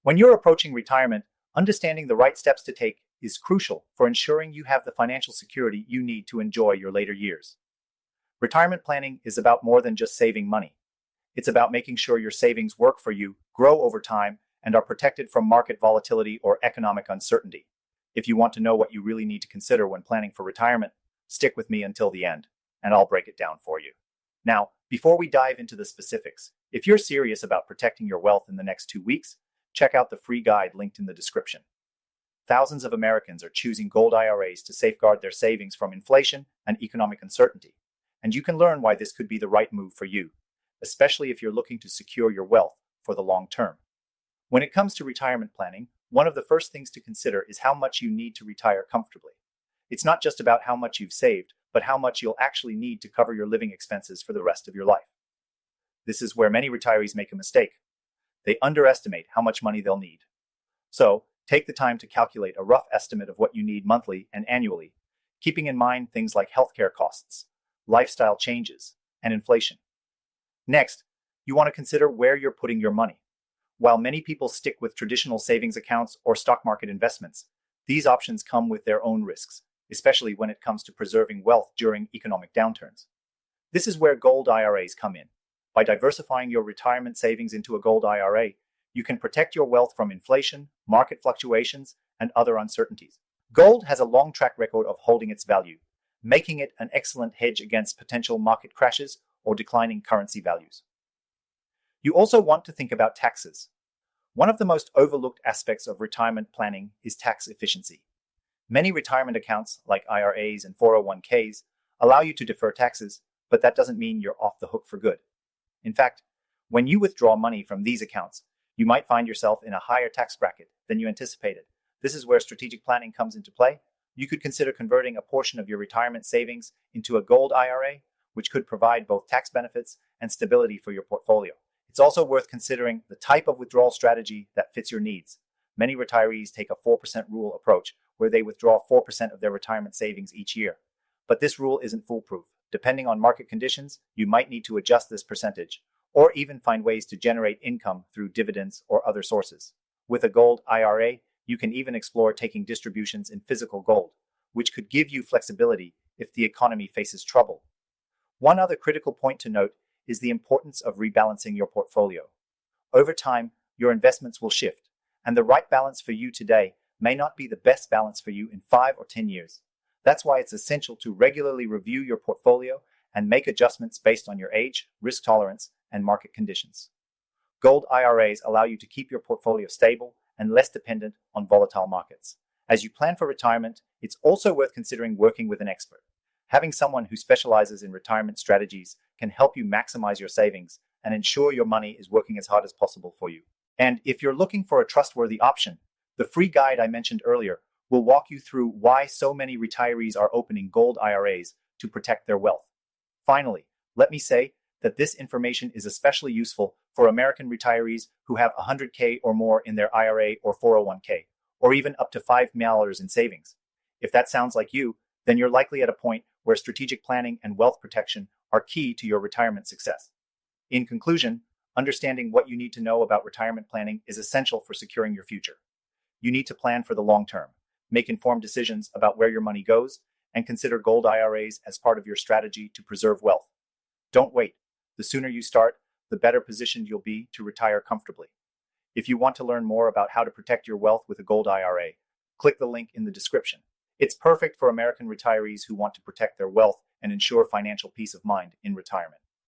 When you're approaching retirement, understanding the right steps to take is crucial for ensuring you have the financial security you need to enjoy your later years. Retirement planning is about more than just saving money. It's about making sure your savings work for you, grow over time, and are protected from market volatility or economic uncertainty. If you want to know what you really need to consider when planning for retirement, stick with me until the end, and I'll break it down for you. Now, before we dive into the specifics, if you're serious about protecting your wealth in the next 2 weeks, check out the free guide linked in the description. Thousands of Americans are choosing gold IRAs to safeguard their savings from inflation and economic uncertainty, and you can learn why this could be the right move for you, especially if you're looking to secure your wealth for the long term. When it comes to retirement planning, one of the first things to consider is how much you need to retire comfortably. It's not just about how much you've saved, but how much you'll actually need to cover your living expenses for the rest of your life. This is where many retirees make a mistake. They underestimate how much money they'll need. So, take the time to calculate a rough estimate of what you need monthly and annually, keeping in mind things like healthcare costs, lifestyle changes, and inflation. Next, you want to consider where you're putting your money. While many people stick with traditional savings accounts or stock market investments, these options come with their own risks, especially when it comes to preserving wealth during economic downturns. This is where gold IRAs come in. By diversifying your retirement savings into a gold IRA, you can protect your wealth from inflation, market fluctuations, and other uncertainties. Gold has a long track record of holding its value, making it an excellent hedge against potential market crashes or declining currency values. You also want to think about taxes. One of the most overlooked aspects of retirement planning is tax efficiency. Many retirement accounts, like IRAs and 401ks, allow you to defer taxes, but that doesn't mean you're off the hook for good. In fact, when you withdraw money from these accounts, you might find yourself in a higher tax bracket than you anticipated. This is where strategic planning comes into play. You could consider converting a portion of your retirement savings into a gold IRA, which could provide both tax benefits and stability for your portfolio. It's also worth considering the type of withdrawal strategy that fits your needs. Many retirees take a 4% rule approach, where they withdraw 4% of their retirement savings each year. But this rule isn't foolproof. Depending on market conditions, you might need to adjust this percentage, or even find ways to generate income through dividends or other sources. With a gold IRA, you can even explore taking distributions in physical gold, which could give you flexibility if the economy faces trouble. One other critical point to note is the importance of rebalancing your portfolio. Over time, your investments will shift, and the right balance for you today may not be the best balance for you in 5 or 10 years. That's why it's essential to regularly review your portfolio and make adjustments based on your age, risk tolerance, and market conditions. Gold IRAs allow you to keep your portfolio stable and less dependent on volatile markets. As you plan for retirement, it's also worth considering working with an expert. Having someone who specializes in retirement strategies can help you maximize your savings and ensure your money is working as hard as possible for you. And if you're looking for a trustworthy option, the free guide I mentioned earlier will walk you through why so many retirees are opening gold IRAs to protect their wealth. Finally, let me say that this information is especially useful for American retirees who have $100K or more in their IRA or 401k, or even up to $5 million in savings. If that sounds like you, then you're likely at a point where strategic planning and wealth protection are key to your retirement success. In conclusion, understanding what you need to know about retirement planning is essential for securing your future. You need to plan for the long term, make informed decisions about where your money goes, and consider gold IRAs as part of your strategy to preserve wealth. Don't wait. The sooner you start, the better positioned you'll be to retire comfortably. If you want to learn more about how to protect your wealth with a gold IRA, click the link in the description. It's perfect for American retirees who want to protect their wealth and ensure financial peace of mind in retirement.